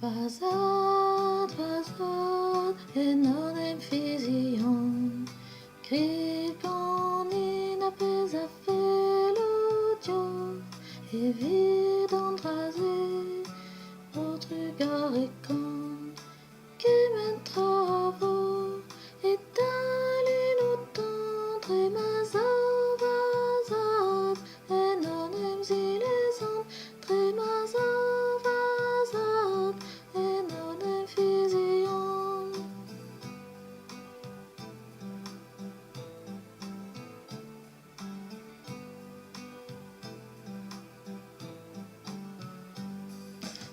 Vasad, enorm vision, Krigonin apes a felodio, evident rasé, votre garecon, que men travo, et talino tendre, mazavazad, enorm zilesan, tremazavazad, enorm vision.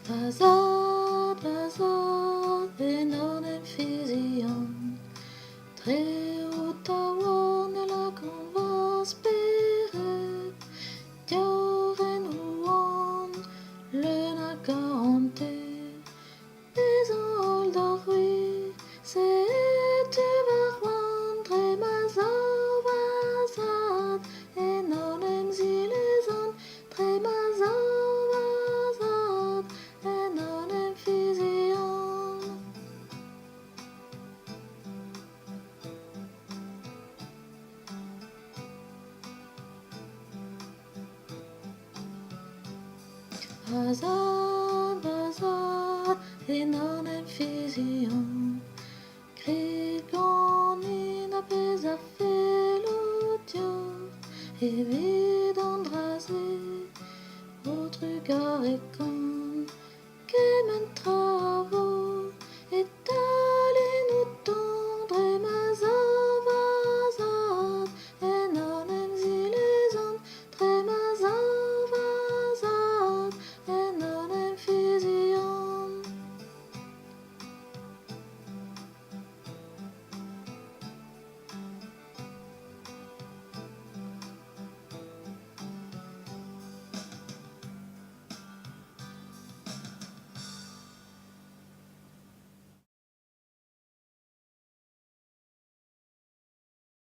Vasad, enorm vision, très haut awan la qu'on spérer, Dioren ouan, le nagante, les old d'orui, c'est tu varwan, très mazavazad, enorm zilesan, très mazavazad, enorm vision. Vasad, enorm vision, Krigonin apes a felodio, evident rasé, votre garecon.